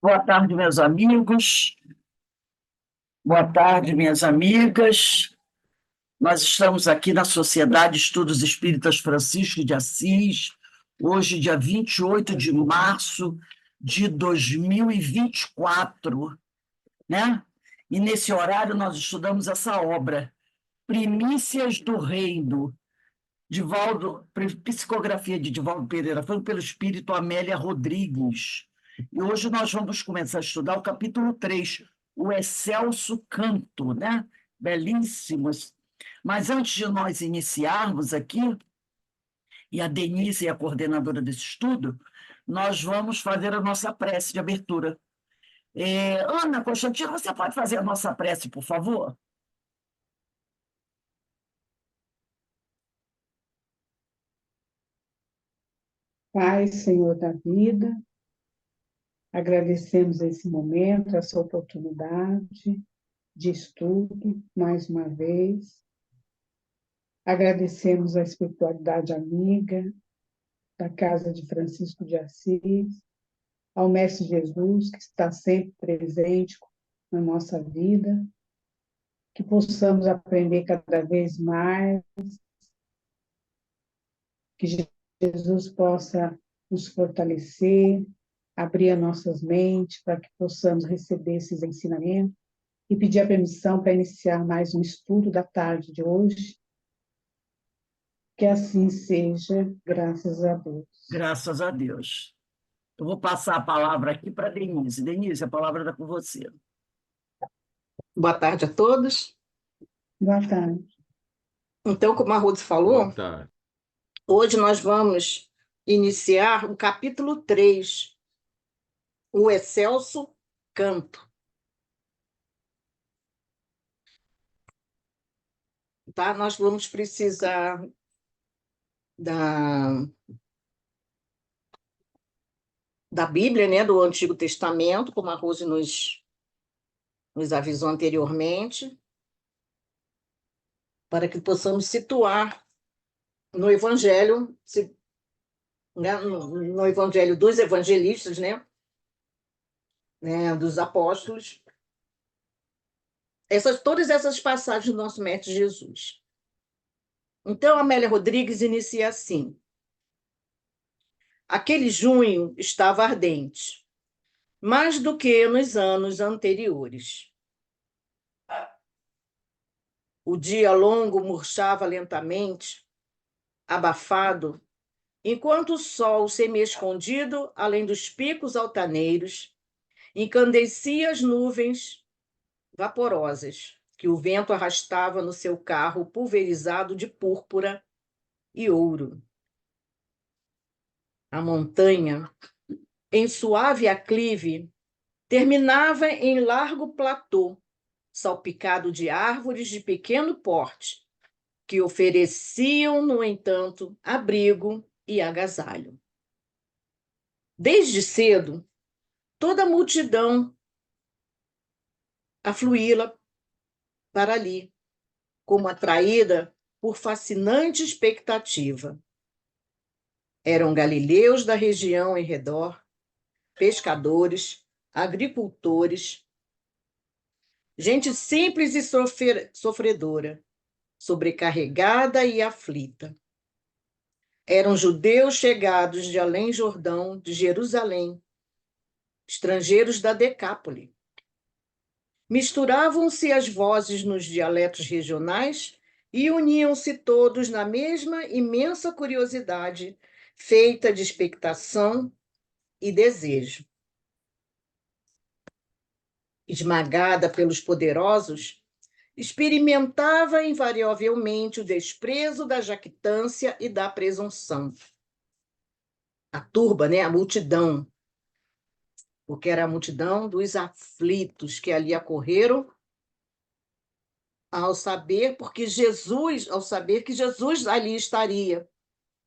Boa tarde, meus amigos. Boa tarde, minhas amigas. Nós estamos aqui na Sociedade Estudos Espíritas Francisco de Assis, hoje, dia 28 de março de 2024, né? E nesse horário nós estudamos essa obra, Primícias do Reino, psicografia de Divaldo Pereira, foi pelo espírito Amélia Rodrigues. E hoje nós vamos começar a estudar o capítulo 3, o Excelso Canto, né? Belíssimos. Mas antes de nós iniciarmos aqui, e a Denise é a coordenadora desse estudo, nós vamos fazer a nossa prece de abertura. Ana Constantino, você pode fazer a nossa prece, por favor? Pai, Senhor da vida, agradecemos esse momento, essa oportunidade de estudo, mais uma vez. Agradecemos a espiritualidade amiga da Casa de Francisco de Assis, ao Mestre Jesus, que está sempre presente na nossa vida, que possamos aprender cada vez mais, que Jesus possa nos fortalecer, abrir as nossas mentes para que possamos receber esses ensinamentos e pedir a permissão para iniciar mais um estudo da tarde de hoje. Que assim seja, graças a Deus. Graças a Deus. Eu vou passar a palavra aqui para a Denise. Denise, a palavra está com você. Boa tarde a todos. Boa tarde. Então, como a Ruth falou, Boa tarde. hoje nós vamos iniciar o capítulo 3, o Excelso Canto. Tá? Nós vamos precisar da Bíblia, né, do Antigo Testamento, como a Rose nos avisou anteriormente, para que possamos situar no Evangelho, né, no Evangelho dos evangelistas, né, dos apóstolos, todas essas passagens do nosso Mestre Jesus. Então, Amélia Rodrigues inicia assim: aquele junho estava ardente, mais do que nos anos anteriores. O dia longo murchava lentamente, abafado, enquanto o sol, semi-escondido, além dos picos altaneiros, encandecia as nuvens vaporosas que o vento arrastava no seu carro pulverizado de púrpura e ouro. A montanha, em suave aclive, terminava em largo platô, salpicado de árvores de pequeno porte, que ofereciam, no entanto, abrigo e agasalho. Desde cedo, toda a multidão afluía para ali, como atraída por fascinante expectativa. Eram galileus da região em redor, pescadores, agricultores, gente simples e sofredora, sobrecarregada e aflita. Eram judeus chegados de além Jordão, de Jerusalém, estrangeiros da Decápole. Misturavam-se as vozes nos dialetos regionais e uniam-se todos na mesma imensa curiosidade, feita de expectação e desejo. Esmagada pelos poderosos, experimentava invariavelmente o desprezo da jactância e da presunção. A turba, né, a multidão, porque era a multidão dos aflitos que ali acorreram ao saber que Jesus ali estaria.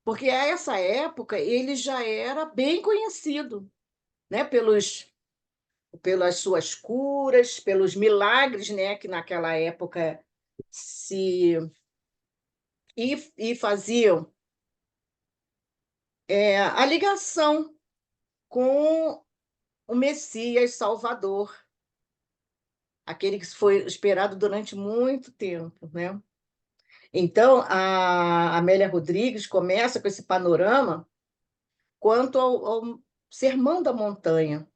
Porque a essa época ele já era bem conhecido, né, pelas suas curas, pelos milagres, né, que naquela época faziam a ligação com o Messias Salvador, aquele que foi esperado durante muito tempo, né? Então, a Amélia Rodrigues começa com esse panorama quanto ao Sermão da Montanha.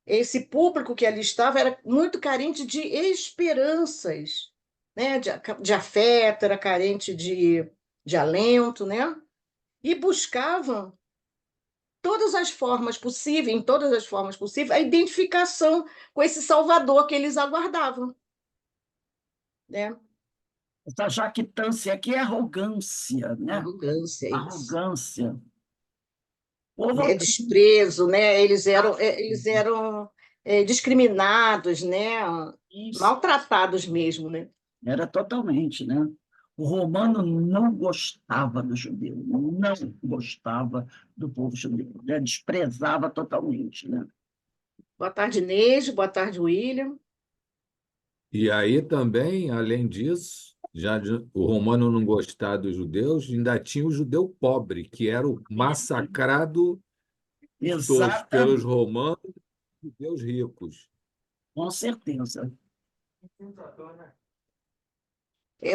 Esse público que ali estava era muito carente de esperanças, né? De afeto, era carente de alento, né? E buscavam todas as formas possíveis, em todas as formas possíveis, a identificação com esse Salvador que eles aguardavam, né? Essa jactância aqui é arrogância, né? Arrogância, isso. Arrogância. O povo Né? Desprezo, né? Eles eram discriminados, né? Maltratados mesmo, né? Era totalmente, né? O romano não gostava do judeu, não gostava do povo judeu, né? Desprezava totalmente, né? Boa tarde, Inês. Boa tarde, William. E aí também, além disso, o romano não gostar dos judeus, ainda tinha o judeu pobre, que era o massacrado todos pelos Exatamente, romanos e judeus ricos. com certeza.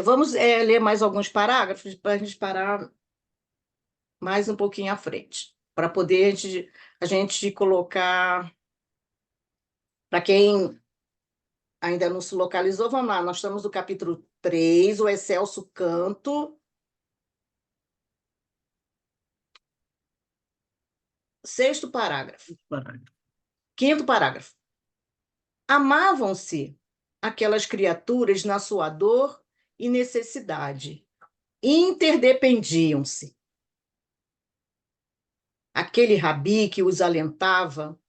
Vamos ler mais alguns parágrafos para a gente parar mais um pouquinho à frente, para poder a gente colocar. Para quem ainda não se localizou, vamos lá. Nós estamos no capítulo 3, o excelso canto. 6º parágrafo. 5º parágrafo. Amavam-se aquelas criaturas na sua dor e necessidade. Interdependiam-se. Aquele rabi que os alentava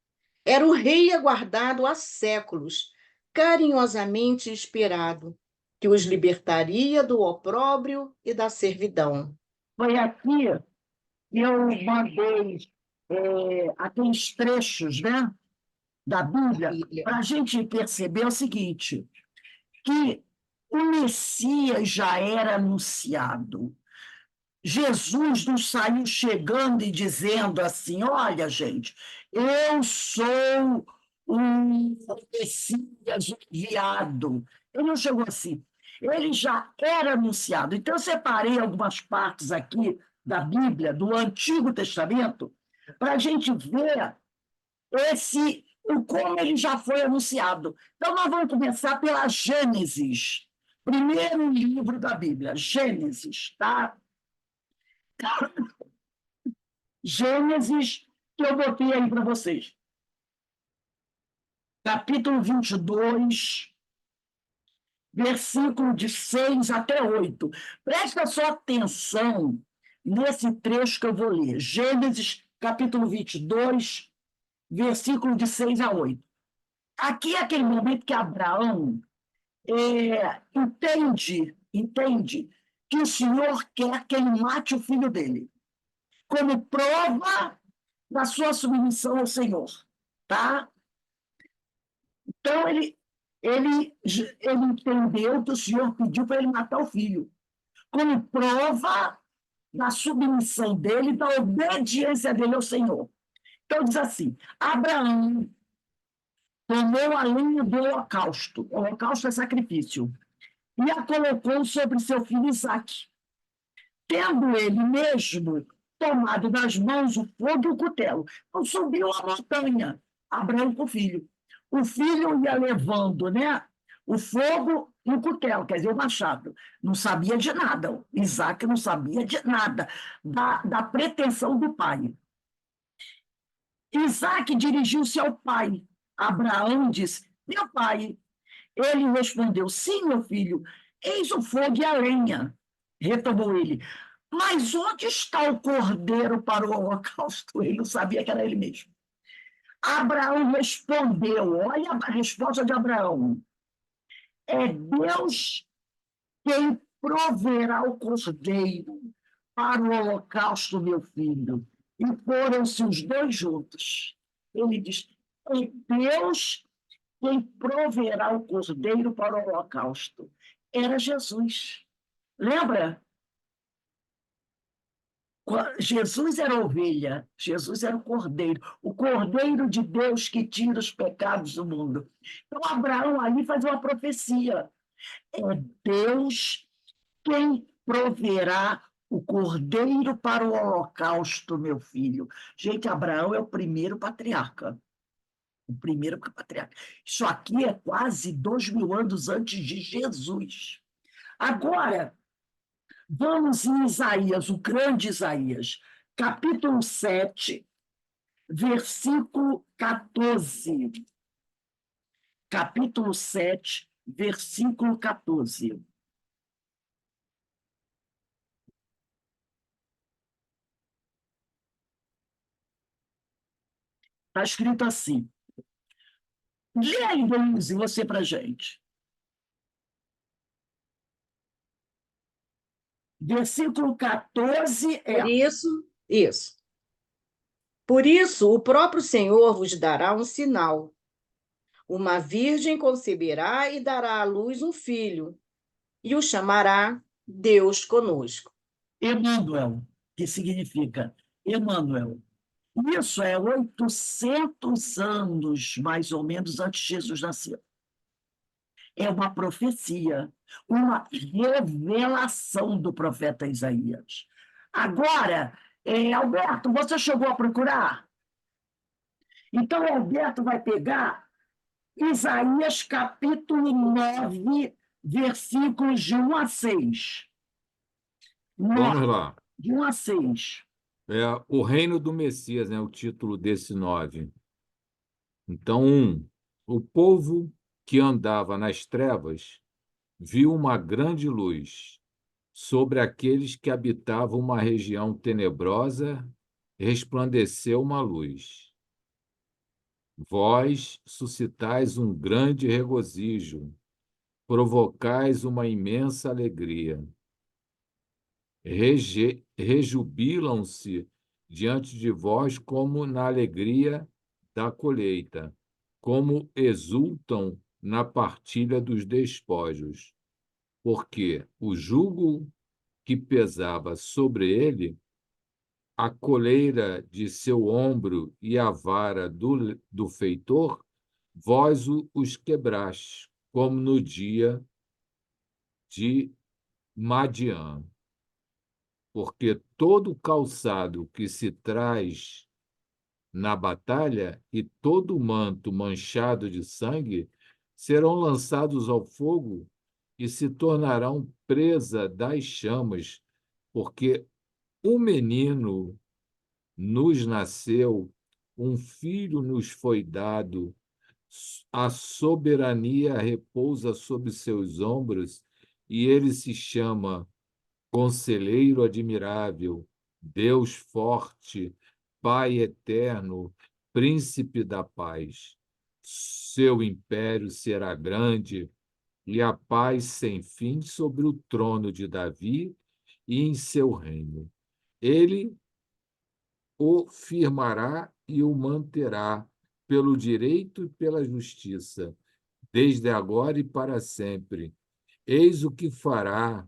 era o rei aguardado há séculos, carinhosamente esperado, que os libertaria do opróbrio e da servidão. Foi aqui que eu mandei aqueles trechos, né, da Bíblia, para a gente perceber o seguinte, que o Messias já era anunciado. Jesus não saiu chegando e dizendo assim, olha, gente, eu sou um Messias enviado. Ele não chegou assim. Ele já era anunciado. Então, eu separei algumas partes aqui da Bíblia, do Antigo Testamento, para a gente ver como ele já foi anunciado. Então, nós vamos começar pela Gênesis, primeiro livro da Bíblia, Gênesis, tá? Gênesis, que eu botei aí para vocês. Capítulo 22, versículo de 6 até 8. Presta só atenção nesse trecho que eu vou ler. Gênesis, capítulo 22, versículo de 6 a 8. Aqui é aquele momento que Abraão entende que o Senhor quer que ele mate o filho dele, como prova da sua submissão ao Senhor, tá? Então, ele entendeu que o Senhor pediu para ele matar o filho, como prova da submissão dele, da obediência dele ao Senhor. Então, diz assim, Abraão tomou a lenha do holocausto, o holocausto é sacrifício, e a colocou sobre seu filho Isaque, tendo ele mesmo tomado nas mãos o fogo e o cutelo. Então, subiu a montanha, Abraão com o filho. O filho ia levando, né, o fogo e o cutelo, quer dizer, o machado. Não sabia de nada. Isaque não sabia de nada da pretensão do pai. Isaque dirigiu-se ao pai. Abraão disse, meu pai. Ele respondeu, sim, meu filho, eis o fogo e a lenha. Retomou ele. Mas onde está o cordeiro para o holocausto? Ele não sabia que era ele mesmo. Abraão respondeu, olha a resposta de Abraão. É Deus quem proverá o cordeiro para o holocausto, meu filho. E foram-se os dois juntos. Ele diz, é Deus quem proverá o cordeiro para o holocausto. Era Jesus. Lembra? Jesus era a ovelha, Jesus era o cordeiro de Deus que tira os pecados do mundo. Então, Abraão ali faz uma profecia. É Deus quem proverá o cordeiro para o holocausto, meu filho. Gente, Abraão é o primeiro patriarca. O primeiro patriarca. Isso aqui é quase 2000 anos antes de Jesus. Agora, vamos em Isaías, o grande Isaías, capítulo 7, versículo 14. Capítulo 7, versículo 14. Está escrito assim. Lê aí, Denise, você para a gente. Versículo 14 é... Isso. Por isso, o próprio Senhor vos dará um sinal. Uma virgem conceberá e dará à luz um filho, e o chamará Deus conosco. Emmanuel, que significa Emmanuel. Isso é 800 anos, mais ou menos, antes de Jesus nascer. É uma profecia, uma revelação do profeta Isaías. Agora, Alberto, você chegou a procurar? Então, Alberto vai pegar Isaías capítulo 9, versículos de 1 a 6. Vamos lá. De 1 a 6. É o reino do Messias, né? O título desse 9. Então, o povo que andava nas trevas viu uma grande luz. Sobre aqueles que habitavam uma região tenebrosa, resplandeceu uma luz. Vós suscitais um grande regozijo, provocais uma imensa alegria. Rejubilam-se diante de vós como na alegria da colheita, como exultam na partilha dos despojos, porque o jugo que pesava sobre ele, a coleira de seu ombro e a vara do feitor, vós os quebraste, como no dia de Madiã. Porque todo calçado que se traz na batalha e todo manto manchado de sangue serão lançados ao fogo e se tornarão presa das chamas, porque um menino nos nasceu, um filho nos foi dado, a soberania repousa sobre seus ombros, e ele se chama Conselheiro Admirável, Deus Forte, Pai Eterno, Príncipe da Paz. Seu império será grande e a paz sem fim sobre o trono de Davi e em seu reino. Ele o firmará e o manterá pelo direito e pela justiça, desde agora e para sempre. Eis o que fará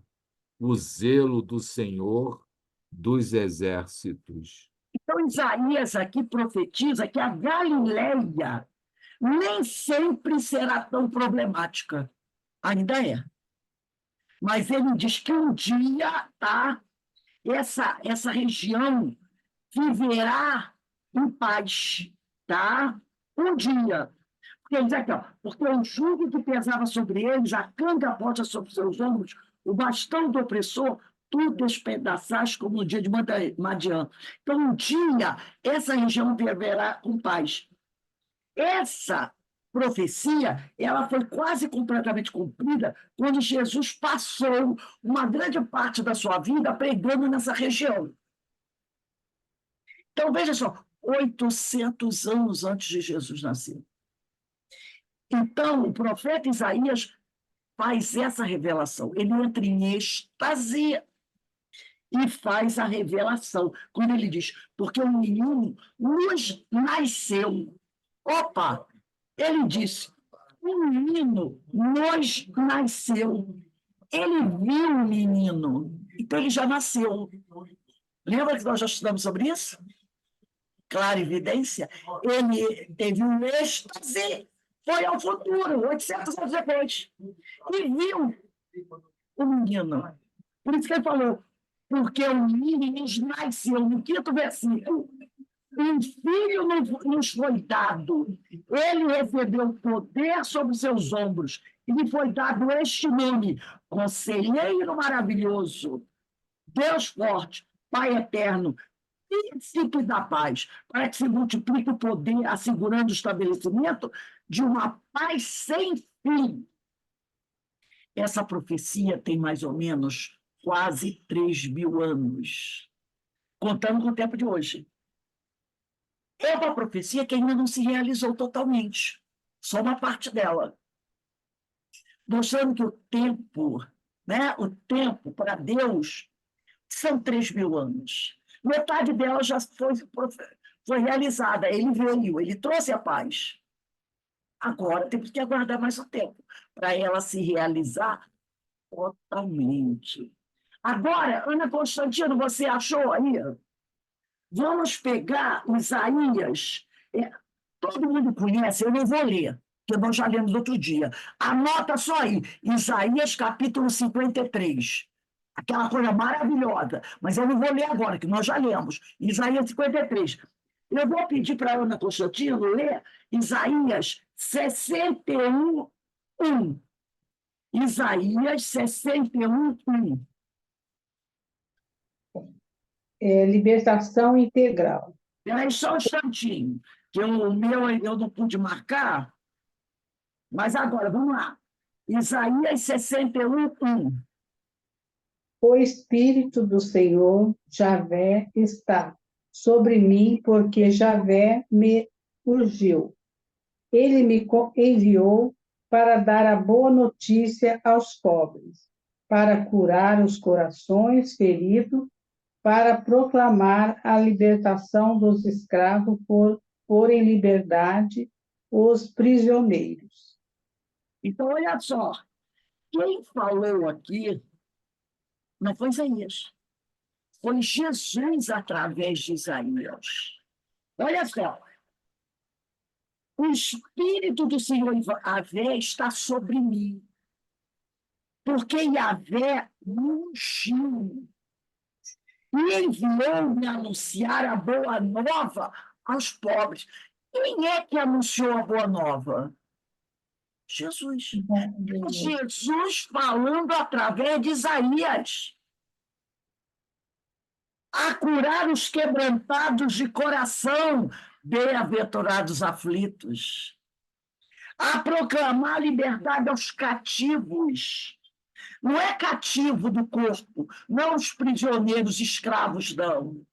o zelo do Senhor dos exércitos. Então, Isaías aqui profetiza que a Galileia nem sempre será tão problemática. Ainda é. Mas ele diz que um dia, tá, essa região viverá em paz, tá? Um dia. Porque ele diz aqui, ó, porque o jugo que pesava sobre eles, a canga posta sobre seus ombros, o bastão do opressor, tu despedaçaste como no dia de Madiã. Então, um dia, essa região viverá com paz. Essa profecia, ela foi quase completamente cumprida quando Jesus passou uma grande parte da sua vida pregando nessa região. Então, veja só, 800 anos antes de Jesus nascer. Então, o profeta Isaías faz essa revelação. Ele entra em êxtase e faz a revelação. Quando ele diz, porque um menino nos nasceu. Opa! Ele disse, um menino nos nasceu. Ele viu o menino. Então, ele já nasceu. Lembra que nós já estudamos sobre isso? Clarividência. Ele teve um êxtase, foi ao futuro, 800 anos depois, e viu o menino. Por isso que ele falou, porque o menino nos nasceu, no 5º versículo, um filho nos foi dado, ele recebeu poder sobre os seus ombros, e lhe foi dado este nome, Conselheiro Maravilhoso, Deus Forte, Pai Eterno, Príncipe da Paz, para que se multiplique o poder, assegurando o estabelecimento de uma paz sem fim. Essa profecia tem mais ou menos quase 3.000 anos, contando com o tempo de hoje. É uma profecia que ainda não se realizou totalmente, só uma parte dela. Mostrando que o tempo, né, o tempo para Deus são 3.000 anos. Metade dela já foi realizada. Ele veio, ele trouxe a paz. Agora temos que aguardar mais um tempo para ela se realizar totalmente. Agora, Ana Constantino, você achou aí? Vamos pegar Isaías. Todo mundo conhece, eu não vou ler, porque nós já lemos outro dia. Anota só aí, Isaías capítulo 53. Aquela coisa maravilhosa, mas eu não vou ler agora, que nós já lemos. Isaías 53. Eu vou pedir para a Ana Constantino ler Isaías 61, 1. Isaías 61, 1. Libertação integral. Peraí, só um instantinho, que o meu eu não pude marcar, mas agora, vamos lá. Isaías 61, 1. O Espírito do Senhor, Javé, está sobre mim, porque Javé me ungiu. Ele me enviou para dar a boa notícia aos pobres, para curar os corações feridos, para proclamar a libertação dos escravos, pôr em liberdade os prisioneiros. Então, olha só, quem falou aqui não foi Isaías, foi Jesus através de Isaías. Olha só, o Espírito do Senhor Yahvé está sobre mim, porque Yahvé me ungiu e enviou-me anunciar a boa nova aos pobres. Quem é que anunciou a boa nova? Jesus. Jesus falando através de Isaías. A curar os quebrantados de coração, bem-aventurados aflitos. A proclamar liberdade aos cativos. Não é cativo do corpo, não os prisioneiros escravos, não.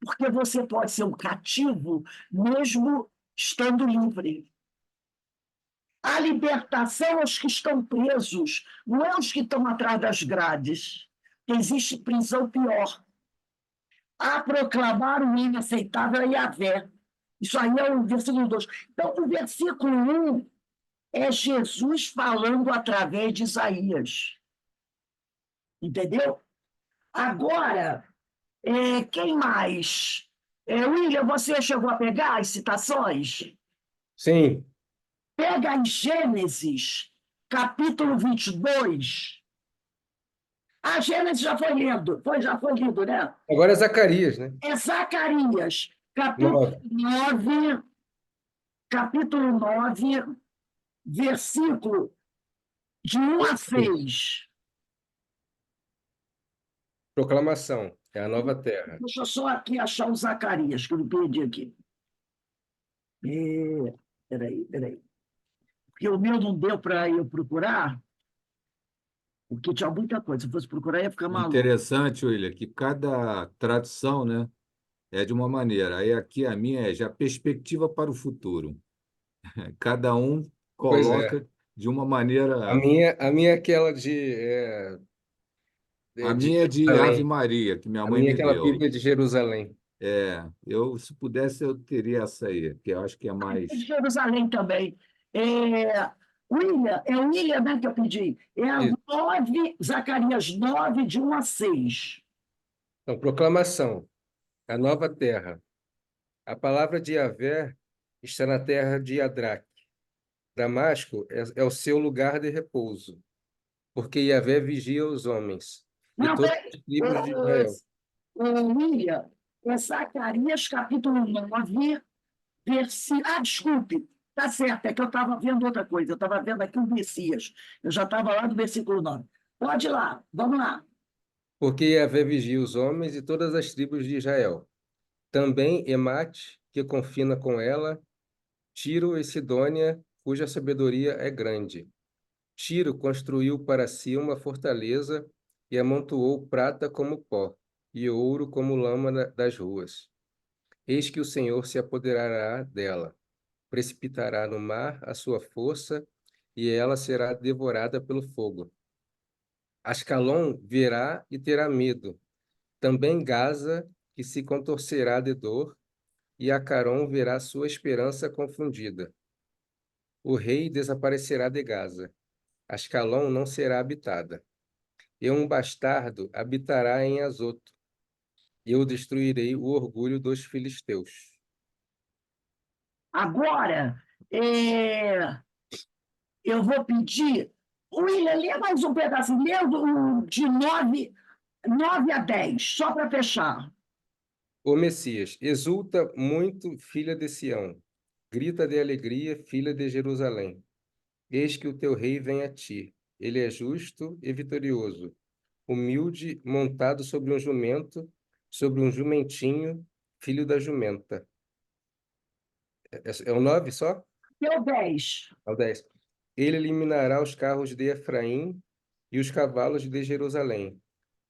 Porque você pode ser um cativo mesmo estando livre. A libertação aos que estão presos, não é os que estão atrás das grades. Existe prisão pior. A proclamar o inaceitável a Yahvé. Isso aí é o versículo 2. Então, o versículo 1 é Jesus falando através de Isaías. Entendeu? Agora, quem mais? William, você chegou a pegar as citações? Sim. Pega em Gênesis, capítulo 22. A Gênesis já foi lido, já foi lido, né? Agora é Zacarias, né? É Zacarias, capítulo 9, versículo de 1 a 6. Proclamação. É a nova terra. Deixa eu só aqui achar o Zacarias, que eu me perdi aqui. Peraí. Porque o meu não deu para eu procurar, porque tinha muita coisa. Se eu fosse procurar, ia ficar maluco. Interessante, William, que cada tradução, né, é de uma maneira. Aí aqui a minha é já perspectiva para o futuro. Cada um Pois coloca de uma maneira. A minha é aquela A minha é de Jerusalém. Ave Maria, que minha A mãe minha é me aquela deu. Bíblia de Jerusalém. Se pudesse, eu teria essa aí, que eu acho que é mais. De Jerusalém também. William, é o William, né, que eu pedi. É a Isso. 9, Zacarias 9, de 1 a 6. Então, proclamação, a nova terra. A palavra de Yahvé está na terra de Adraque. Damasco é o seu lugar de repouso, porque Yahvé vigia os homens e Não, todas peraí. as tribos de Israel. William, é Zacarias capítulo 9, versículo. Ah, desculpe, tá certo, é que eu estava vendo outra coisa, eu estava vendo aqui o Messias, eu já estava lá no versículo 9. Pode ir lá, vamos lá. Porque Yahvé vigia os homens e todas as tribos de Israel. Também Emate, que confina com ela, Tiro e Sidônia, cuja sabedoria é grande. Tiro construiu para si uma fortaleza e amontoou prata como pó, e ouro como lama das ruas. Eis que o Senhor se apoderará dela, precipitará no mar a sua força, e ela será devorada pelo fogo. Ascalon verá e terá medo, também Gaza, que se contorcerá de dor, e Acaron verá sua esperança confundida. O rei desaparecerá de Gaza, Ascalon não será habitada. E um bastardo habitará em Azoto. Eu destruirei o orgulho dos filisteus. Agora, eu vou pedir. William, lê mais um pedacinho, lê de 9 a 10, só para fechar. O Messias, exulta muito, filha de Sião. Grita de alegria, filha de Jerusalém. Eis que o teu rei vem a ti. Ele é justo e vitorioso, humilde, montado sobre um jumento, sobre um jumentinho, filho da jumenta. É o 9 só? Deu 10. É o 10. Ele eliminará os carros de Efraim e os cavalos de Jerusalém.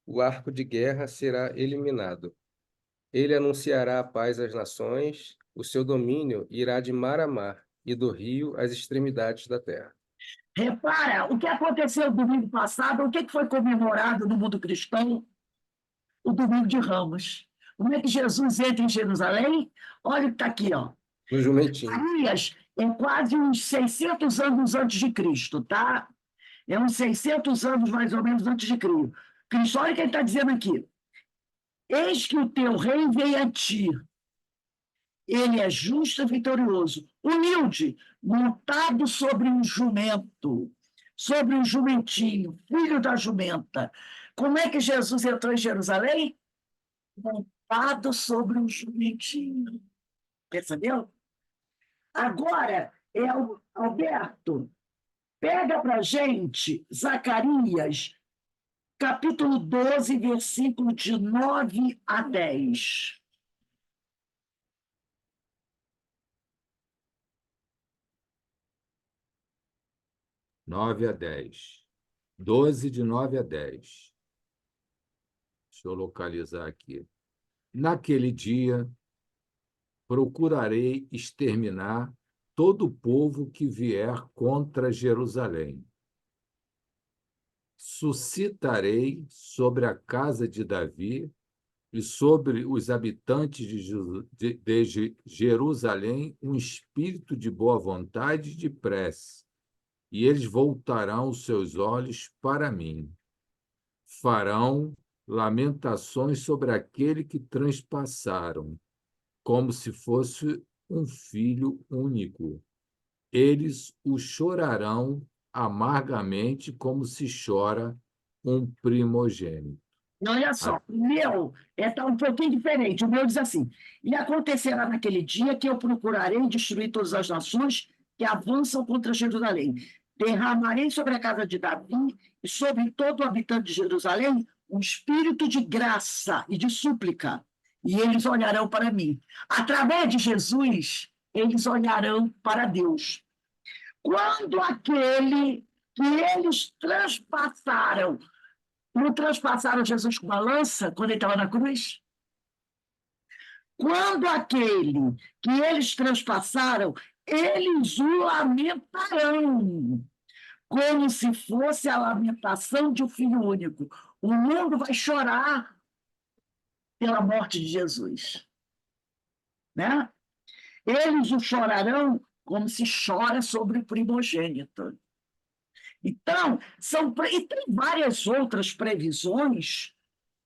O arco de guerra será eliminado. Ele anunciará a paz às nações, o seu domínio irá de mar a mar e do rio às extremidades da terra. Repara, o que aconteceu domingo passado, o que foi comemorado no mundo cristão? O domingo de Ramos. Como é que Jesus entra em Jerusalém? Olha o que está aqui, ó. No jumentinho. Zacarias é quase uns 600 anos antes de Cristo, tá? É uns 600 anos, mais ou menos, antes de Cristo. Olha o que ele está dizendo aqui. Eis que o teu rei vem a ti. Ele é justo e vitorioso, humilde, montado sobre um jumento, sobre um jumentinho, filho da jumenta. Como é que Jesus entrou em Jerusalém? Montado sobre um jumentinho. Percebeu? Agora, Alberto, pega para a gente Zacarias, capítulo 12, versículo de 9 a 10. Nove a 10. 12 de 9 a 10. Deixa eu localizar aqui. Naquele dia, procurarei exterminar todo o povo que vier contra Jerusalém. Suscitarei sobre a casa de Davi e sobre os habitantes de Jerusalém um espírito de boa vontade e de prece, e eles voltarão os seus olhos para mim. Farão lamentações sobre aquele que transpassaram, como se fosse um filho único. Eles o chorarão amargamente, como se chora um primogênito. Olha só, o meu tá um pouquinho diferente. O meu diz assim: e acontecerá naquele dia que eu procurarei destruir todas as nações que avançam contra Jerusalém. Derramarei sobre a casa de Davi e sobre todo o habitante de Jerusalém um espírito de graça e de súplica, e eles olharão para mim. Através de Jesus, eles olharão para Deus. Quando aquele que eles transpassaram, não transpassaram Jesus com uma lança quando ele estava na cruz? Quando aquele que eles transpassaram, eles o lamentarão, como se fosse a lamentação de um filho único. O mundo vai chorar pela morte de Jesus, né? Eles o chorarão como se chora sobre o primogênito. Então, e tem várias outras previsões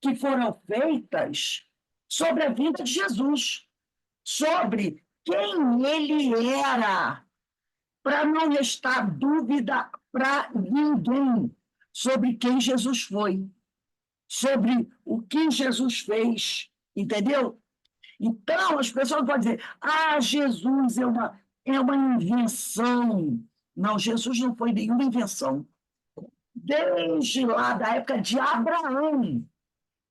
que foram feitas sobre a vida de Jesus, sobre quem ele era, para não restar dúvida para ninguém sobre quem Jesus foi, sobre o que Jesus fez, entendeu? Então, as pessoas podem dizer, Jesus é uma invenção. Não, Jesus não foi nenhuma invenção. Desde lá, da época de Abraão,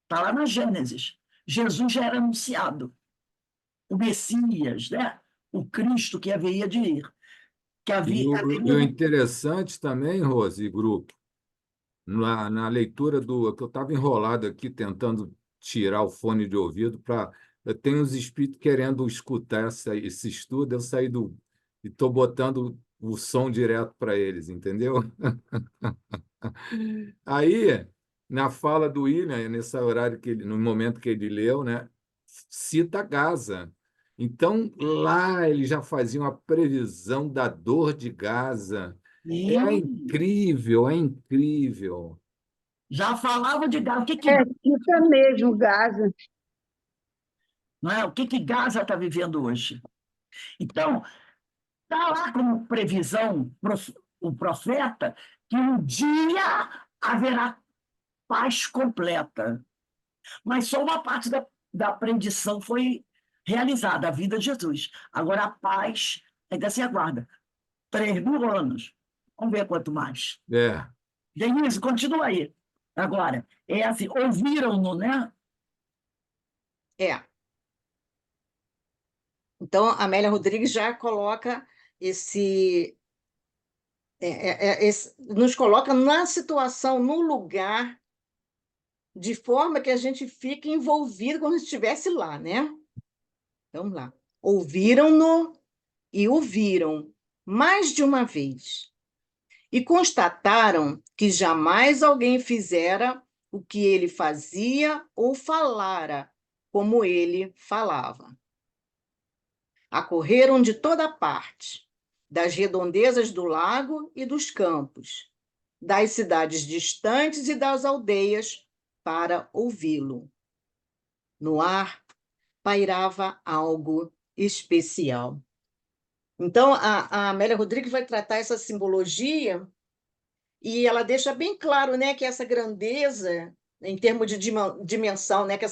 está lá na Gênesis, Jesus já era anunciado. O Messias, né? O Cristo que haveria de ir. Que E havia, o interessante também, Rose e grupo, na leitura que eu estava enrolado aqui tentando tirar o fone de ouvido para. Eu tenho os espíritos querendo escutar esse estudo, eu saí e estou botando o som direto para eles, entendeu? Aí, na fala do William, nesse horário no momento que ele leu, né, cita Gaza. Então, lá ele já fazia uma previsão da dor de Gaza. É sim, incrível, é incrível. já falava de Gaza. Cita mesmo, Gaza. Não é? O que Gaza está vivendo hoje? Então, está lá como previsão o profeta que um dia haverá paz completa. Mas só uma parte da predição foi realizada, a vida de Jesus. Agora, a paz ainda se aguarda. 3.000 anos. Vamos ver quanto mais. É. Denise, continua aí. Agora, é assim, ouviram-no, né? É. Então, a Amélia Rodrigues já coloca nos coloca na situação, no lugar, de forma que a gente fique envolvido como se estivesse lá, né? Vamos lá. Ouviram-no e o viram mais de uma vez, e constataram que jamais alguém fizera o que ele fazia ou falara como ele falava. Acorreram de toda parte, das redondezas do lago e dos campos, das cidades distantes e das aldeias, para ouvi-lo. No ar pairava algo especial. Então, a Amélia Rodrigues vai tratar essa simbologia e ela deixa bem claro, né, que essa grandeza, em termos de dimensão, né, que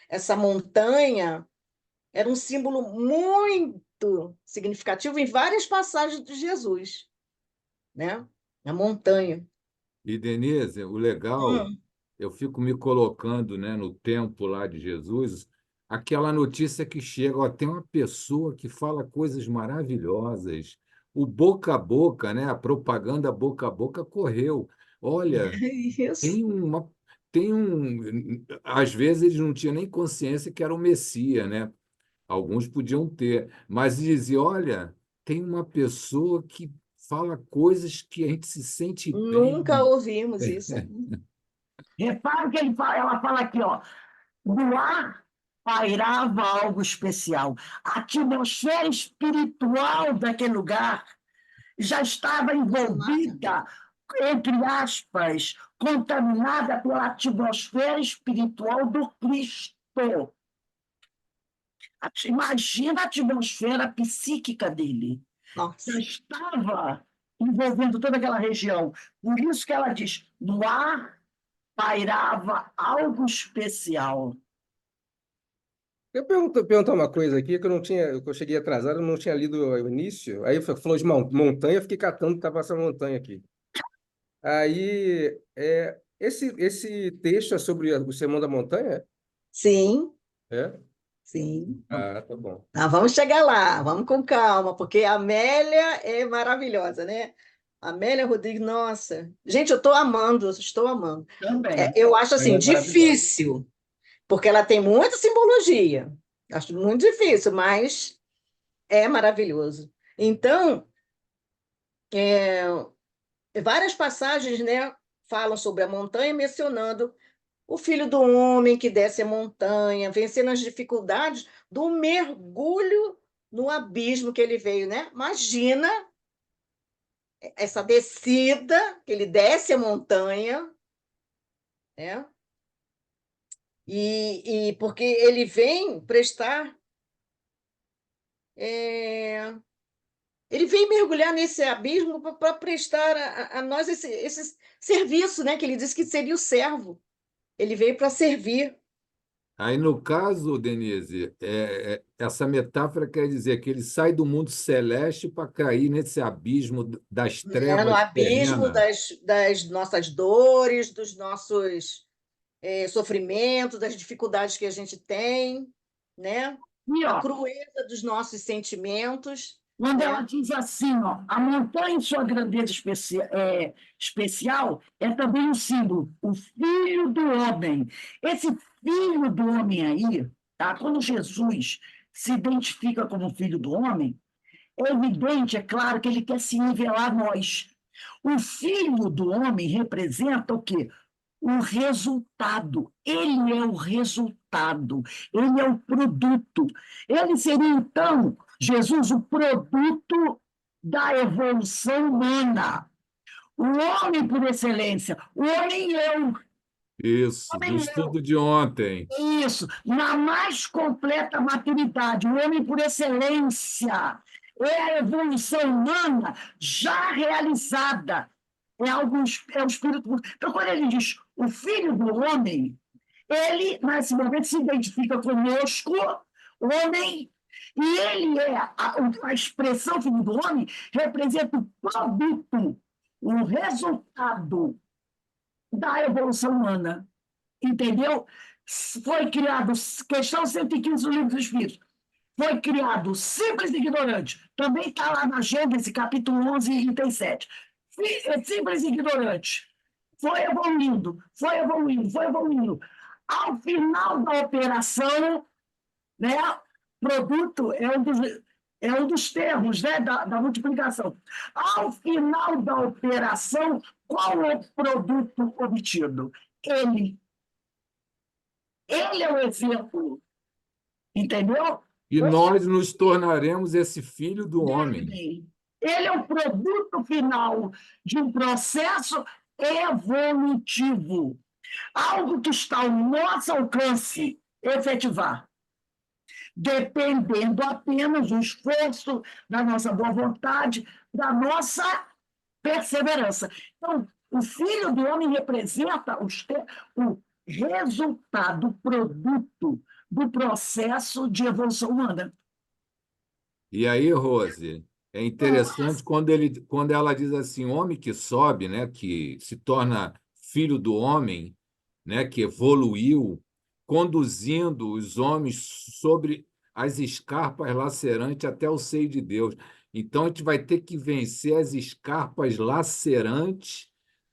essa montanha era um símbolo muito significativo em várias passagens de Jesus, né? A montanha. E, Denise, o legal, Hum. eu fico me colocando, né, no tempo lá de Jesus, aquela notícia que chega, ó, tem uma pessoa que fala coisas maravilhosas. O boca a boca, né, a propaganda boca a boca correu. Olha, Isso. tem uma, tem um, às vezes eles não tinham nem consciência que era o Messias, né? Alguns podiam ter, mas dizia, olha, tem uma pessoa que fala coisas que a gente se sente Nunca bem. ouvimos isso. Repara que ela fala aqui, ó, no ar pairava algo especial. A atmosfera espiritual daquele lugar já estava envolvida, entre aspas, contaminada pela atmosfera espiritual do Cristo. Imagina a atmosfera psíquica dele. Já Nossa. estava envolvendo toda aquela região. Por isso que ela diz, no ar pairava algo especial. Eu perguntar uma coisa aqui que eu não tinha, que eu cheguei atrasado, eu não tinha lido o início. Aí falou de montanha, eu fiquei catando, estava essa montanha aqui. Aí, esse texto é sobre o Sermão da Montanha? Sim, É? sim. Ah, tá bom. Vamos chegar lá, vamos com calma, porque a Amélia é maravilhosa, né? Amélia Rodrigues, nossa. Gente, eu estou amando, estou amando. Também. Eu acho assim, Ela é maravilhosa. difícil, porque ela tem muita simbologia. Acho muito difícil, mas é maravilhoso. Então, várias passagens, né, falam sobre a montanha, mencionando o filho do homem que desce a montanha, vencendo as dificuldades do mergulho no abismo que ele veio, né? Imagina essa descida, que ele desce a montanha, né? E porque ele vem prestar, ele vem mergulhar nesse abismo para prestar a nós esse serviço, né? Que ele disse que seria o servo. Ele veio para servir. Aí, no caso, Denise, essa metáfora quer dizer que ele sai do mundo celeste para cair nesse abismo das Né, no trevas abismo terrenas. das nossas dores, dos nossos sofrimentos, das dificuldades que a gente tem, né? E, A ó, crueza dos nossos sentimentos, quando ela né? diz assim, ó, a montanha em sua grandeza especial é também um símbolo, o Filho do Homem. Esse Filho do Homem aí, tá? Quando Jesus se identifica como Filho do Homem, é evidente, é claro, que ele quer se nivelar a nós. O Filho do Homem representa o quê? O resultado. Ele é o resultado. Ele é o produto. Ele seria, então, Jesus, o produto da evolução humana. O homem por excelência. O homem eu. Isso, do Homem eu. estudo de ontem. Isso, na mais completa maturidade, o homem por excelência. É a evolução humana já realizada. É o Espírito. Então, quando ele diz o Filho do Homem, ele, nesse momento, se identifica conosco, homem, e ele é a expressão Filho do Homem, representa o produto, o resultado da evolução humana. Entendeu? Foi criado, questão 115 do Livro dos Espíritos, foi criado simples e ignorante. Também está lá na Gênesis, capítulo 11, item 7. Simples e ignorante. Foi evoluindo, foi evoluindo, foi evoluindo. Ao final da operação, né, produto é um dos termos, né, da multiplicação. Ao final da operação, qual é o produto obtido? Ele. Ele é o exemplo, entendeu? E nós nos tornaremos esse filho do homem. Ele é o produto final de um processo evolutivo. Algo que está ao nosso alcance efetivar, dependendo apenas do esforço, da nossa boa vontade, da nossa perseverança. Então, o Filho do Homem representa o resultado, o produto do processo de evolução humana. E aí, Rose, é interessante quando ela diz assim, homem que sobe, né, que se torna filho do homem, né, que evoluiu, conduzindo os homens sobre as escarpas lacerantes até o seio de Deus. Então, a gente vai ter que vencer as escarpas lacerantes,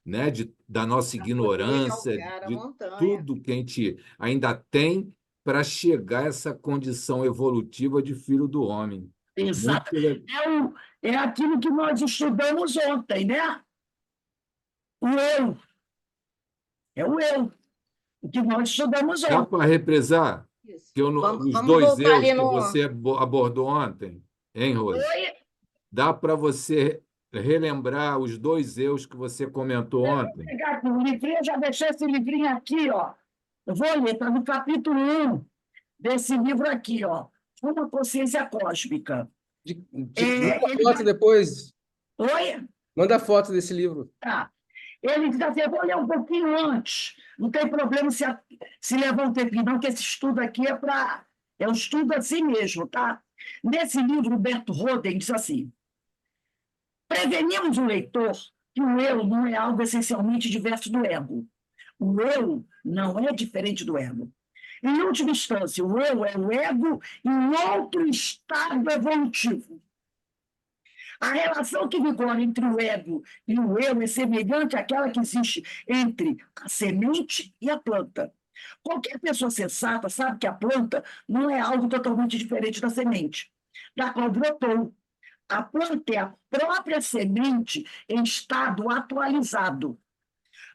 né, da nossa Para poder ignorância, galgar a de montanha. tudo que a gente ainda tem para chegar a essa condição evolutiva de filho do homem. Exato. Muito legal. É aquilo que nós estudamos ontem, né? O eu. É o eu. O que nós estudamos Dá ontem. para represar Isso. os Vamos dois voltar eus ali que no. você abordou ontem, hein, Rose? Oi? Dá para você relembrar os dois eus que você comentou Eu vou ontem? pegar aqui o livrinho, eu já deixei esse livrinho aqui, ó. Eu vou ler, está no capítulo 1 desse livro aqui, ó. Uma consciência cósmica. Manda Ele foto depois. Oi? Manda foto desse livro. Tá. Ele diz assim, eu vou ler um pouquinho antes. Não tem problema se levar um tempinho, não, que esse estudo aqui é um estudo assim mesmo, tá? Nesse livro, Roberto Roden diz assim, prevenimos o leitor que o eu não é algo essencialmente diverso do ego. O eu não é diferente do ego. Em última instância, o eu é o ego em outro estado evolutivo. A relação que vigora entre o ego e o eu é semelhante àquela que existe entre a semente e a planta. Qualquer pessoa sensata sabe que a planta não é algo totalmente diferente da semente, da qual brotou. A planta é a própria semente em estado atualizado.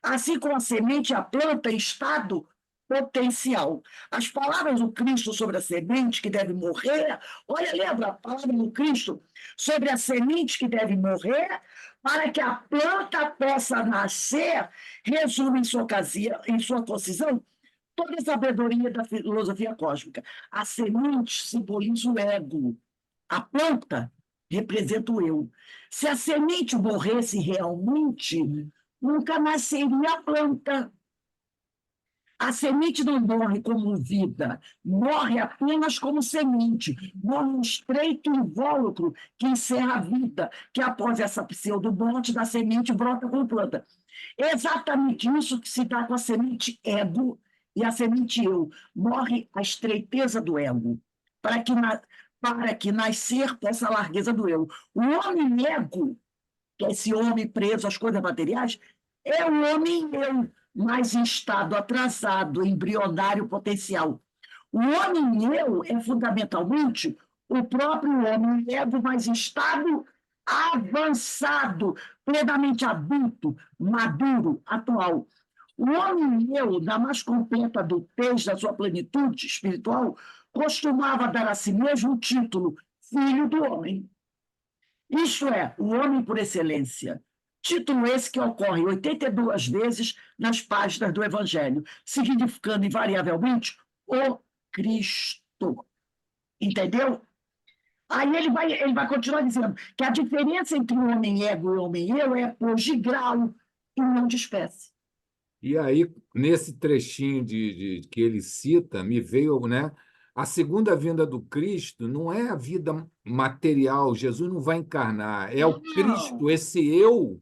Assim como a semente e a planta em estado potencial. As palavras do Cristo sobre a semente que deve morrer, olha, lembra a palavra do Cristo sobre a semente que deve morrer, para que a planta possa nascer, resume em sua concisão, toda a sabedoria da filosofia cósmica. A semente simboliza o ego. A planta representa o eu. Se a semente morresse realmente, nunca nasceria a planta. A semente não morre como vida, morre apenas como semente, morre um estreito invólucro que encerra a vida, que após essa pseudomorte da semente brota com planta. É exatamente isso que se dá com a semente ego e a semente eu. Morre a estreiteza do ego, para que nascer possa a largueza do eu. O homem ego, que é esse homem preso às coisas materiais, é o homem eu, mas em estado atrasado, embrionário potencial. O homem eu é fundamentalmente o próprio homem ego, mas em estado avançado, plenamente adulto, maduro, atual. O homem eu, na mais completa adultez da sua plenitude espiritual, costumava dar a si mesmo o título filho do homem. Isto é, o homem por excelência. Título esse que ocorre 82 vezes nas páginas do Evangelho, significando invariavelmente o Cristo. Entendeu? Aí ele vai continuar dizendo que a diferença entre o homem ego e o homem eu é hoje de grau e não de espécie. E aí, nesse trechinho que ele cita, me veio, né? A segunda vinda do Cristo não é a vida material, Jesus não vai encarnar, é o Cristo, esse eu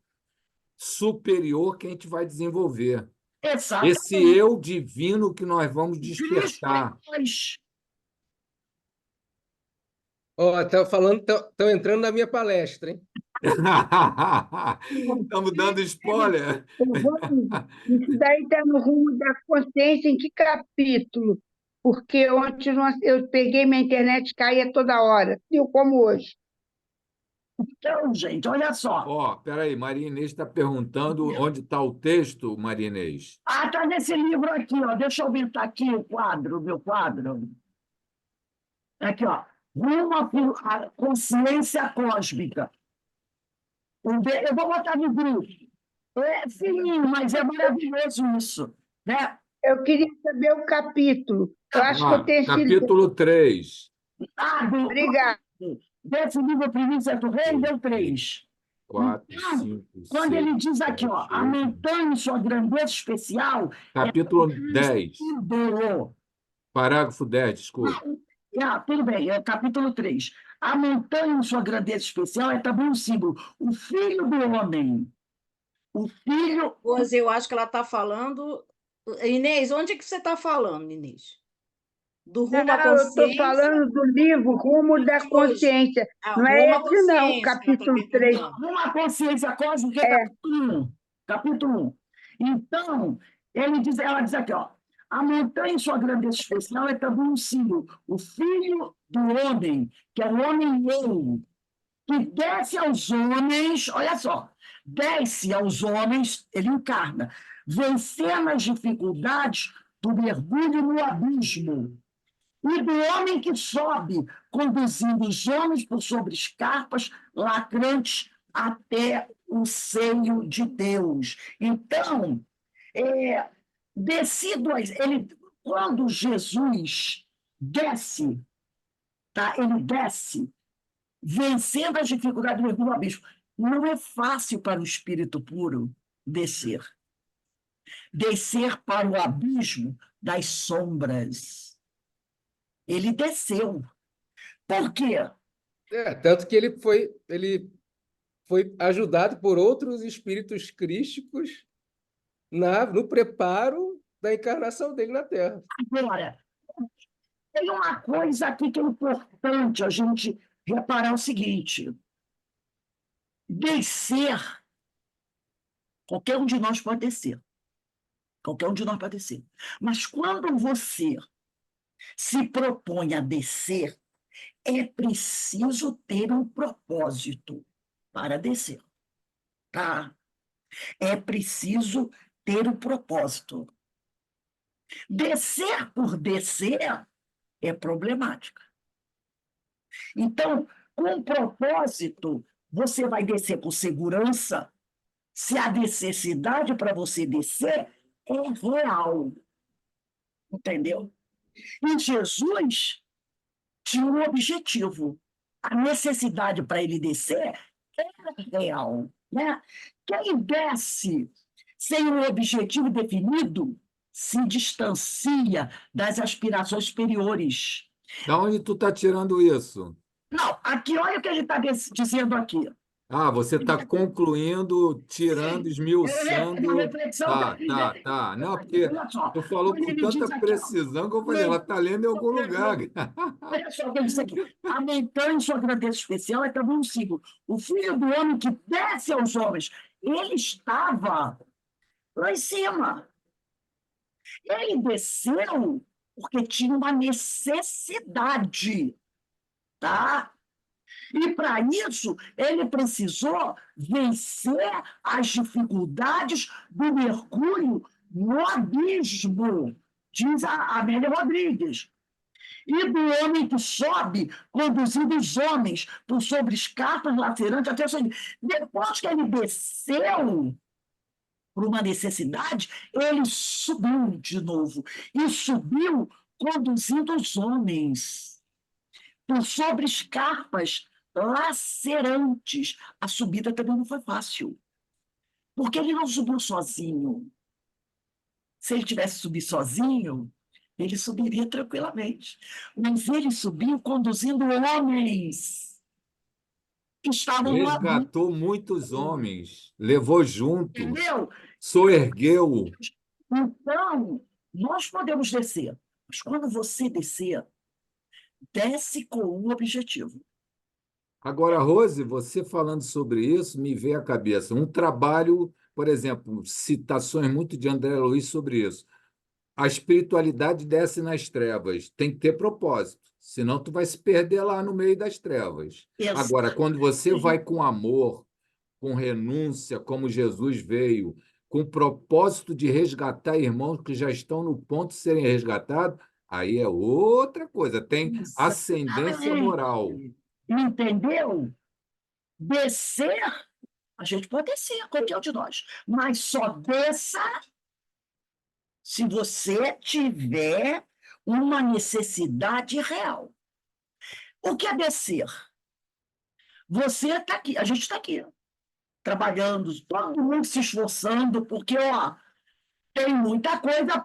superior que a gente vai desenvolver. Exatamente. Esse eu divino que nós vamos Cristo despertar. é nós. Ó, estão entrando na minha palestra, hein? Estamos dando spoiler. Ô, Rony, isso daí está no rumo da consciência em que capítulo? Porque ontem eu peguei minha internet, caía toda hora, eu como hoje. Então, gente, olha só. Ó, peraí, Maria Inês está perguntando onde está o texto, Maria Inês. Ah, está nesse livro aqui, ó. Deixa eu aumentar aqui o quadro, meu quadro. Aqui, ó. Rumo à consciência cósmica. Eu vou botar no grupo. É fininho, mas é maravilhoso isso. Né? Eu queria saber o capítulo. Eu acho que eu tenho esse livro. Capítulo 3. Obrigada. Desse livro Primícia do Rei, deu 3. 4, Então, 5, quando 6, ele diz aqui, ó, 7, a 8. montanha em sua grandeza especial. Capítulo 10. Símbolo. Parágrafo 10, desculpa. Tudo bem, é capítulo 3. A montanha em sua grandeza especial é também um símbolo. O filho do homem. O filho. Pois eu acho que ela está falando. Inês, onde é que você está falando, Inês? Do rumo à Não, eu estou consciência? falando do livro Rumo da Consciência. Não é Rumo à esse, não, consciência, capítulo ela tá 3. perguntando. Uma consciência cósmica é capítulo 1. Capítulo 1. Então, ela diz aqui, ó, a montanha em sua grandeza especial é também um símbolo. O filho do homem, que é o homem eu, que desce aos homens, olha só, desce aos homens, ele encarna, vencendo as dificuldades do mergulho no abismo. E do homem que sobe, conduzindo os homens por sobre escarpas lacrantes até o seio de Deus. Então, quando Jesus desce, tá? Ele desce, vencendo as dificuldades do mergulho no abismo. Não é fácil para o espírito puro descer. Descer para o abismo das sombras. Ele desceu. Por quê? Tanto que ele foi ajudado por outros espíritos crísticos no preparo da encarnação dele na Terra. Agora, tem uma coisa aqui que é importante a gente reparar o seguinte: descer, qualquer um de nós pode descer. Qualquer um de nós pode descer. Mas quando você se propõe a descer, é preciso ter um propósito para descer. Tá? É preciso ter um propósito. Descer por descer é problemática. Então, com propósito, você vai descer com segurança. Se a necessidade para você descer é real. entendeu? E Jesus tinha um objetivo. A necessidade para ele descer era real, né? Quem desce sem um objetivo definido se distancia das aspirações superiores. Da onde tu está tirando isso? Não, aqui, olha o que ele está dizendo aqui. Ah, você está concluindo, tirando, É uma esmiuçando. reflexão Tá, dele. tá, tá. Não, porque Olha só, tu falou quando com ele tanta diz aqui, ó, precisão que eu falei, ela está lendo em algum lugar. olha só o que ele diz aqui. Aumentando sua grandeza especial, é também um símbolo. O filho do homem que desce aos homens, ele estava lá em cima. Ele desceu porque tinha uma necessidade, tá? E para isso, ele precisou vencer as dificuldades do mergulho no abismo, diz a Amélia Rodrigues. E do homem que sobe, conduzindo os homens por sobre escarpas lacerantes até o sangue. Depois que ele desceu por uma necessidade, ele subiu de novo. E subiu conduzindo os homens por sobre escarpas lacerantes. A subida também não foi fácil, porque ele não subiu sozinho. Se ele tivesse subido sozinho, ele subiria tranquilamente. Mas ele subiu conduzindo homens que estavam no abismo. Resgatou muitos homens, levou junto, Entendeu? soergueu. Então, nós podemos descer, mas quando você descer, desce com um objetivo. Agora, Rose, você falando sobre isso, me veio à cabeça um trabalho, por exemplo, citações muito de André Luiz sobre isso. A espiritualidade desce nas trevas, tem que ter propósito, senão tu vai se perder lá no meio das trevas. Agora, quando você vai com amor, com renúncia, como Jesus veio, com propósito de resgatar irmãos que já estão no ponto de serem resgatados, aí é outra coisa, tem ascendência moral. Entendeu? Descer, a gente pode descer, qualquer um de nós, mas só desça se você tiver uma necessidade real. O que é descer? Você está aqui, a gente está aqui, trabalhando, todo mundo se esforçando, porque ó, tem muita coisa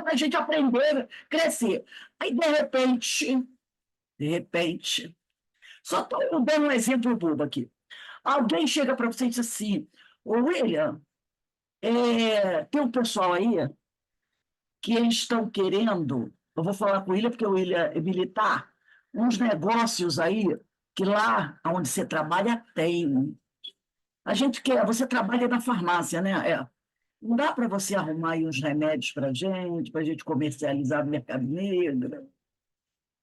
para a gente aprender, crescer. Aí, de repente, só estou dando um exemplo bobo aqui. Alguém chega para você e diz assim: Ô William, tem um pessoal aí que eles estão querendo, eu vou falar com o William, porque o William é militar, uns negócios aí que lá onde você trabalha tem. A gente quer, você trabalha na farmácia, né? Não dá para você arrumar aí uns remédios para a gente comercializar no mercado negro.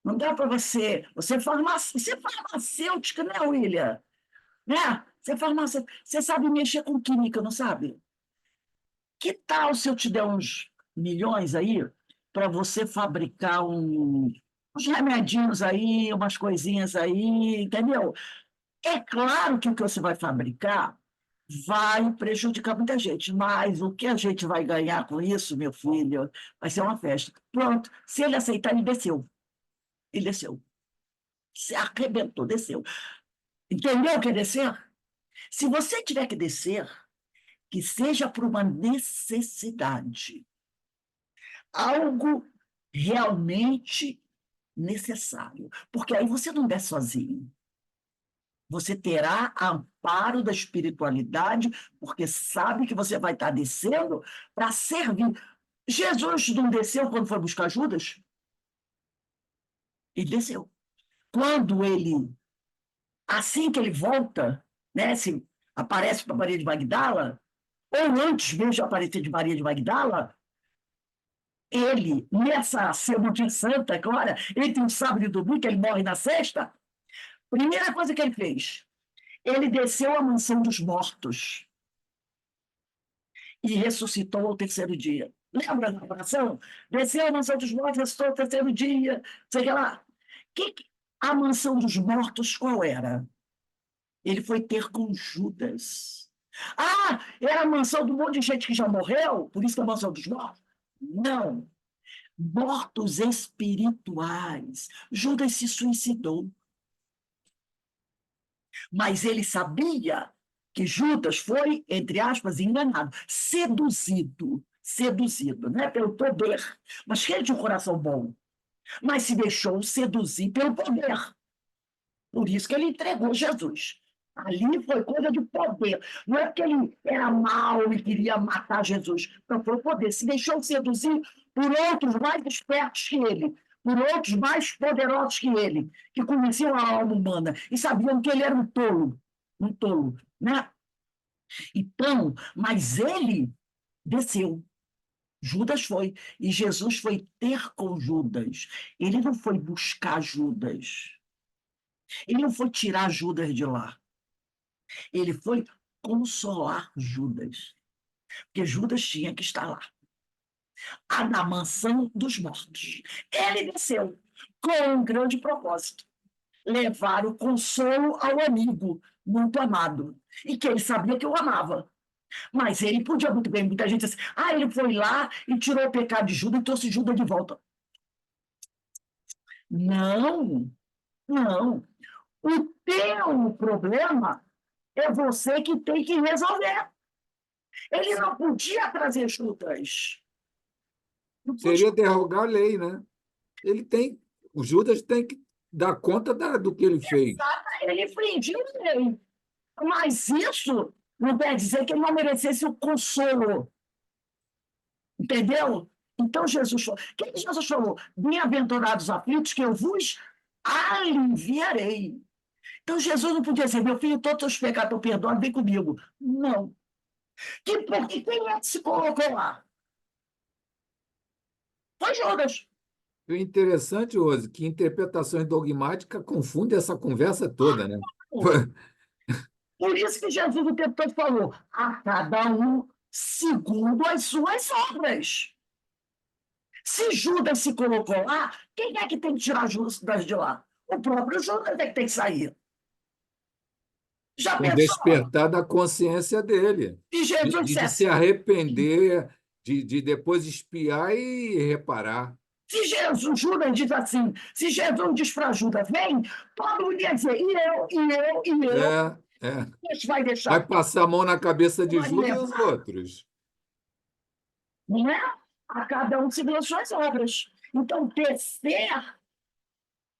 Não dá para você. Você é farmacêutica, né, William? Né? Você é farmacêutica. Você sabe mexer com química, não sabe? Que tal se eu te der uns milhões aí para você fabricar uns remedinhos aí, umas coisinhas aí, entendeu? É claro que o que você vai fabricar vai prejudicar muita gente, mas o que a gente vai ganhar com isso, meu filho, vai ser uma festa. Pronto, se ele aceitar, ele desceu. Ele desceu. Se arrebentou, desceu. Entendeu o que é descer? Se você tiver que descer, que seja por uma necessidade, algo realmente necessário, porque aí você não desce sozinho. Você terá amparo da espiritualidade, porque sabe que você vai estar descendo para servir. Jesus não desceu quando foi buscar Judas? Ele desceu. Quando ele, assim que ele volta, né, se aparece para Maria de Magdala, ou antes mesmo de aparecer de Maria de Magdala, ele, nessa Semana Santa, agora, entre um sábado e domingo, que ele morre na sexta, primeira coisa que ele fez, ele desceu à mansão dos mortos e ressuscitou ao terceiro dia. Lembra da oração? Desceu à mansão dos mortos, ressuscitou ao terceiro dia, sei lá. A mansão dos mortos qual era? Ele foi ter com Judas. Ah, era a mansão de um monte de gente que já morreu, por isso que é a mansão dos mortos? Não. mortos espirituais. Judas se suicidou. Mas ele sabia que Judas foi, entre aspas, enganado, seduzido, né, pelo poder, mas cheio de um coração bom, mas se deixou seduzir pelo poder. Por isso que ele entregou Jesus. Ali foi coisa de poder. Não é porque ele era mau e queria matar Jesus. Não, foi o poder. Se deixou seduzir por outros mais espertos que ele, por outros mais poderosos que ele, que conheciam a alma humana e sabiam que ele era um tolo, né? Então, mas ele desceu. Judas foi. E Jesus foi ter com Judas. Ele não foi buscar Judas. Ele não foi tirar Judas de lá. Ele foi consolar Judas. Porque Judas tinha que estar lá. Na mansão dos mortos. Ele desceu com um grande propósito. Levar o consolo ao amigo muito amado. E que ele sabia que o amava. Mas ele podia muito bem, muita gente assim, ele foi lá e tirou o pecado de Judas e trouxe Judas de volta. Não, não. O teu problema é você que tem que resolver. Ele não podia trazer Judas. Não podia. Seria derrogar a lei, né? O Judas tem que dar conta do que ele fez. Ele infringiu a lei. Mas isso não quer dizer que ele não merecesse o consolo. Entendeu? Então Jesus falou. O que Jesus falou? Bem-aventurados aflitos, que eu vos aliviarei. Então Jesus não podia dizer, meu filho, todos os pecados estão perdoados, vem comigo. Não. Porque quem é que se colocou lá? Foi Judas. O interessante, Rose, que interpretações dogmáticas confundem essa conversa toda, né? Por isso que Jesus o tempo todo falou, a cada um segundo as suas obras. Se Judas se colocou lá, quem é que tem que tirar Judas de lá? O próprio Judas é que tem que sair. Já Com pensou? despertar da consciência dele, E Jesus de dissesse, se arrepender, de depois espiar e reparar. se Judas diz assim, se Jesus diz para Judas, vem, todo mundo ia dizer, e eu, Deus vai deixar. Vai passar a mão na cabeça de Vai Judas e levar. os outros. Não é? A cada um segundo as suas obras. Então, descer,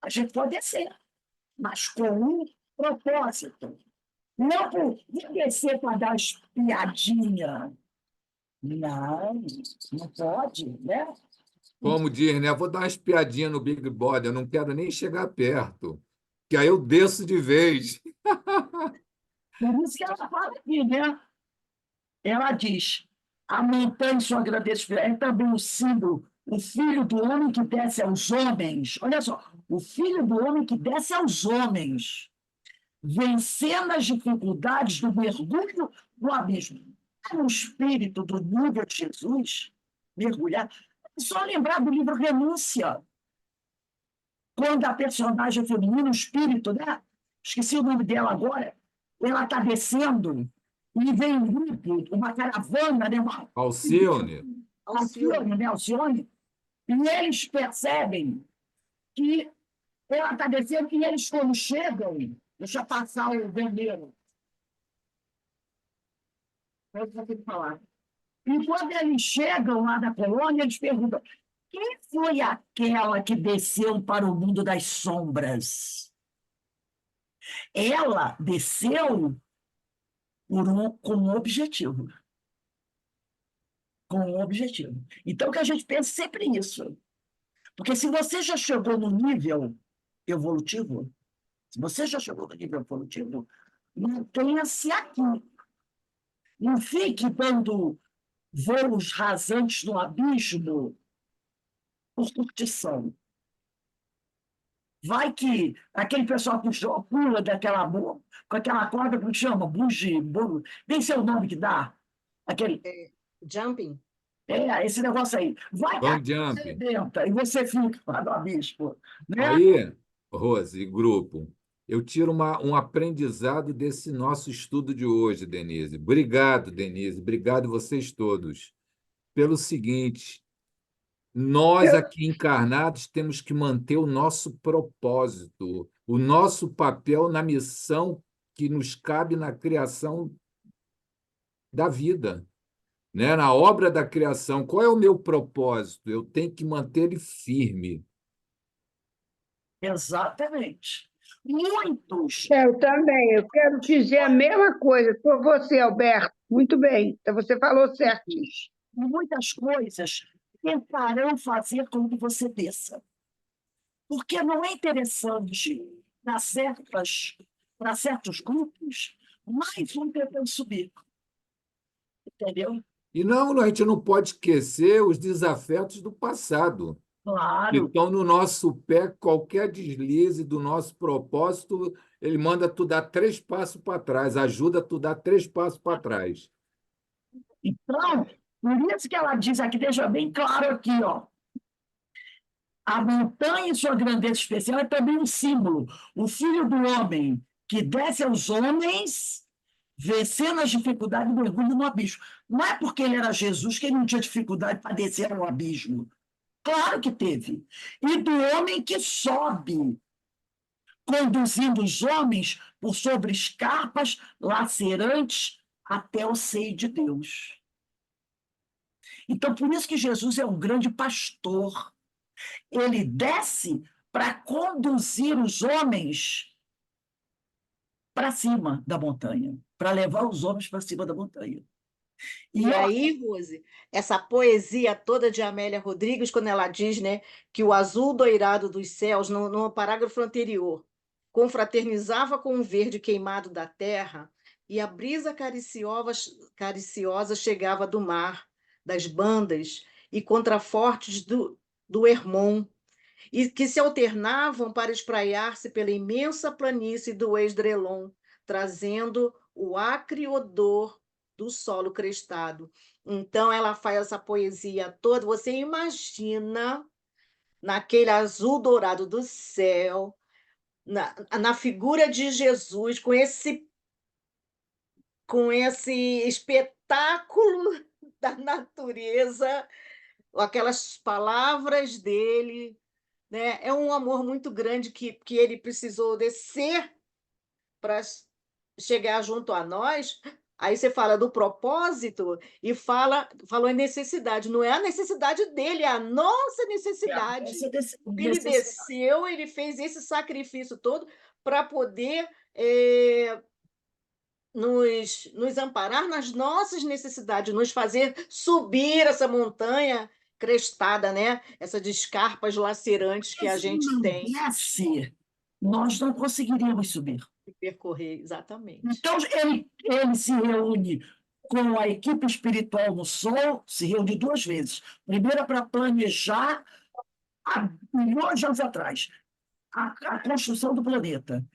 a gente pode descer, mas com um propósito. Não por descer para dar espiadinha. Não, não pode, né? Como diz, né? Vou dar uma espiadinha no Big Brother, eu não quero nem chegar perto, que aí eu desço de vez. Por isso que ela fala aqui, né? Ela diz, a montanha sua agradecimento é também o símbolo, o filho do homem que desce aos homens. Olha só, o filho do homem que desce aos homens, vencendo as dificuldades do mergulho no abismo. No espírito do nível de Jesus, mergulhar. É só lembrar do livro Renúncia, quando a personagem feminina, o espírito, né? Esqueci o nome dela agora, ela está descendo e vem um grupo, uma caravana, né? Alcione. Alcione, e eles percebem que ela está descendo e eles, quando chegam, deixa passar o vendeiro. Eu vou ter que falar. E quando eles chegam lá da colônia, eles perguntam: quem foi aquela que desceu para o mundo das sombras? Ela desceu com um objetivo. Com um objetivo. Então, que a gente pense sempre nisso. Porque se você já chegou no nível evolutivo, mantenha-se aqui. Não fique dando voos rasantes no abismo por curtição. Vai que aquele pessoal que pula com aquela corda, como chama? Nem sei o nome que dá. Aquele, Jumping. esse negócio aí. Vai que Bang jump. arrebenta e você fica lá no abismo. Né? Aí, Rose e grupo, eu tiro um aprendizado desse nosso estudo de hoje, Denise. Obrigado, Denise. Obrigado vocês todos. Pelo seguinte, Nós aqui encarnados temos que manter o nosso propósito, o nosso papel na missão que nos cabe na criação da vida, né? Na obra da criação. Qual é o meu propósito? Eu tenho que manter ele firme. Exatamente. Muitos, Eu também, eu quero dizer a mesma coisa por você, Alberto. Muito bem, então você falou certinho. muitas coisas tentarão fazer com que você desça. Porque não é interessante para certos grupos, mais um tentando subir. Entendeu? E não, a gente não pode esquecer os desafetos do passado, que Claro. estão no nosso pé. Qualquer deslize do nosso propósito, ele manda tu dar 3 passos para trás, ajuda tu dar 3 passos para trás. Então, por isso que ela diz aqui, deixa bem claro aqui, ó. A montanha em sua grandeza especial é também um símbolo. O Filho do Homem que desce aos homens, vencendo as dificuldades e mergulha no abismo. Não é porque ele era Jesus que ele não tinha dificuldade para descer ao abismo. Claro que teve. E do homem que sobe, conduzindo os homens por sobre escarpas lacerantes até o seio de Deus. Então, por isso que Jesus é um grande pastor. Ele desce para conduzir os homens para cima da montanha, para levar os homens para cima da montanha. E aí, Rose, essa poesia toda de Amélia Rodrigues, quando ela diz, né, que o azul doirado dos céus, no parágrafo anterior, confraternizava com o verde queimado da terra, e a brisa cariciosa chegava do mar, das bandas e contrafortes do Hermon, e que se alternavam para espraiar-se pela imensa planície do Esdrelon, trazendo o acre odor do solo crestado. Então, ela faz essa poesia toda. Você imagina naquele azul dourado do céu, na figura de Jesus, com esse espetáculo da natureza, aquelas palavras dele, né? É um amor muito grande que ele precisou descer para chegar junto a nós. Aí você fala do propósito e falou em necessidade. Não é a necessidade dele, é a nossa necessidade. Ele desceu, ele fez esse sacrifício todo para poder nos amparar nas nossas necessidades, nos fazer subir essa montanha crestada, né? Essas escarpas lacerantes que a gente tem. Nós não conseguiríamos subir. Percorrer, exatamente. Então, ele se reúne com a equipe espiritual no Sol, se reúne 2 vezes. Primeira, para planejar, há milhões de anos atrás, a construção do planeta.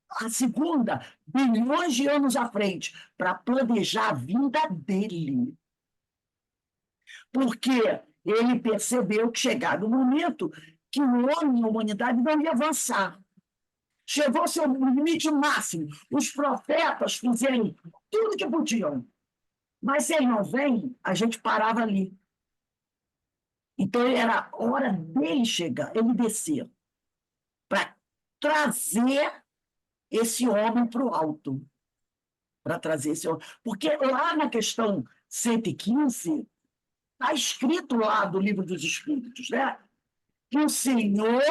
A segunda, bilhões de anos à frente, para planejar a vinda dele. Porque ele percebeu que chegado o momento que o homem, a humanidade, não ia avançar. Chegou ao seu limite máximo. Os profetas fizeram tudo que podiam. Mas se ele não vem, a gente parava ali. Então, era hora dele chegar, ele descer, para trazer esse homem para o alto. Para trazer esse homem. Porque lá na questão 115, está escrito lá do Livro dos Espíritos, né? Que o Senhor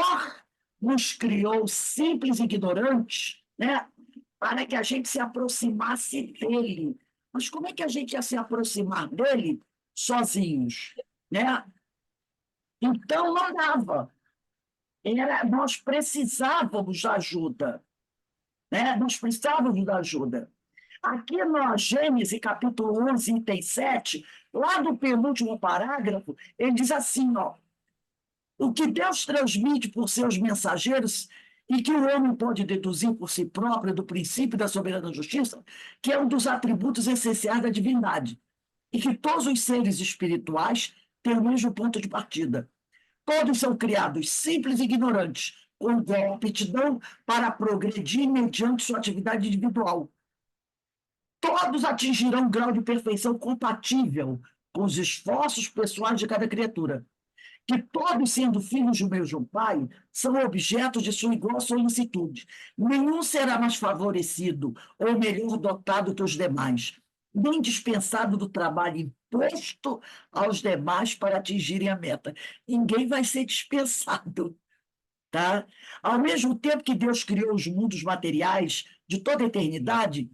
nos criou simples e ignorantes, né? Para que a gente se aproximasse dele. Mas como é que a gente ia se aproximar dele sozinhos, né? Então, não dava. Nós precisávamos de ajuda, né? Nós precisávamos de ajuda. Aqui no Gênesis, capítulo 11, item 7, lá do penúltimo parágrafo, ele diz assim, ó, o que Deus transmite por seus mensageiros e que o homem pode deduzir por si próprio do princípio da soberana justiça, que é um dos atributos essenciais da divindade, e que todos os seres espirituais têm o mesmo ponto de partida. Todos são criados simples e ignorantes, com igual aptidão para progredir mediante sua atividade individual. Todos atingirão um grau de perfeição compatível com os esforços pessoais de cada criatura. que todos, sendo filhos do mesmo Pai, são objetos de sua igual solicitude. Nenhum será mais favorecido ou melhor dotado que os demais, nem dispensado do trabalho imposto aos demais para atingirem a meta. Ninguém vai ser dispensado. Tá? Ao mesmo tempo que Deus criou os mundos materiais de toda a eternidade,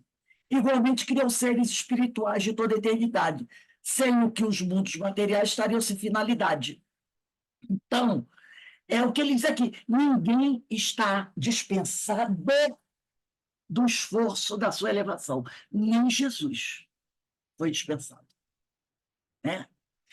igualmente criou seres espirituais de toda a eternidade, sem o que os mundos materiais estariam sem finalidade. Então, é o que ele diz aqui: ninguém está dispensado do esforço da sua elevação. Nem Jesus foi dispensado. Né?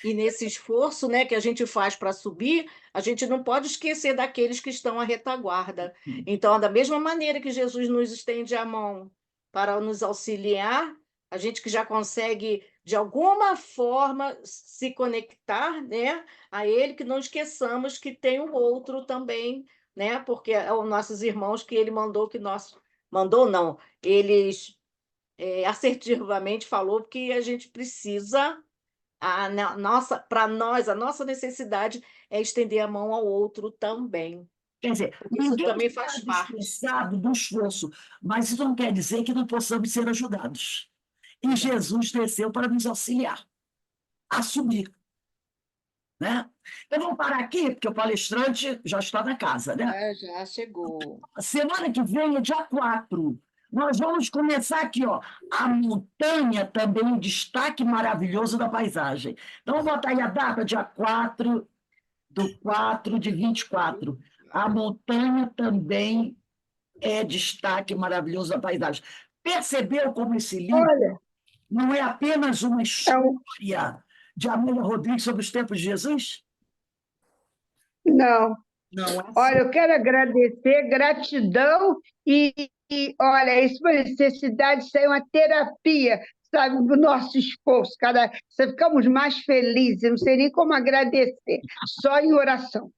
E nesse esforço, né, que a gente faz para subir, a gente não pode esquecer daqueles que estão à retaguarda. Então, da mesma maneira que Jesus nos estende a mão para nos auxiliar, a gente que já consegue, de alguma forma, se conectar, né, a Ele, que não esqueçamos que tem o outro também, né, porque é os nossos irmãos que Ele mandou que nós... Mandou, não. Eles assertivamente falou que a gente precisa... para nós, a nossa necessidade é estender a mão ao outro também. Quer dizer, Porque isso ninguém também está faz parte. dispensado do esforço, mas isso não quer dizer que não possamos ser ajudados. E Jesus desceu para nos auxiliar a subir. Né? Então, vamos parar aqui, porque o palestrante já está na casa. Né? Já chegou. Semana que vem é dia 4. Nós vamos começar aqui, ó. A montanha também, um destaque maravilhoso da paisagem. Então, vamos botar aí a data, dia 4/4/24. A montanha também é destaque maravilhoso da paisagem. Percebeu como esse livro Olha, não é apenas uma é um- história de Amélia Rodrigues sobre os tempos de Jesus? não. Não é assim. Olha, eu quero agradecer, gratidão olha, isso é uma necessidade, isso é uma terapia, sabe, do nosso esforço. Ficamos mais felizes, eu não sei nem como agradecer, só em oração.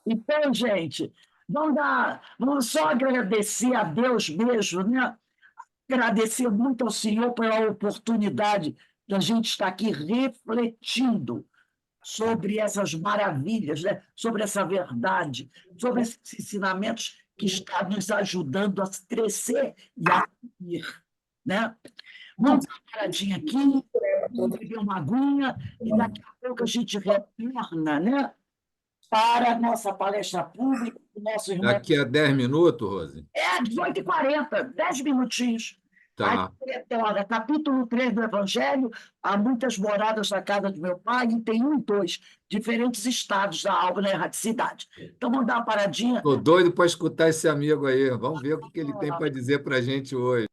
Então, gente, vamos só agradecer a Deus mesmo, né? Agradecer muito ao Senhor pela oportunidade da gente estar aqui refletindo sobre essas maravilhas, né? Sobre essa verdade, sobre esses ensinamentos que estão nos ajudando a crescer e a ir. Né? Vamos dar uma paradinha aqui, vamos beber uma aguinha e daqui a pouco a gente retorna, né? Para a nossa palestra pública, o nosso irmão. Daqui a 10 minutos, Rose? 18h40, 10 minutinhos. Aí Tá. retorna, capítulo 3 do Evangelho, há muitas moradas na casa do meu pai, e tem 1 e 2, diferentes estados da alma na erraticidade. Então, vamos dar uma paradinha. Estou doido para escutar esse amigo aí. Vamos ver o que ele tem para dizer para a gente hoje.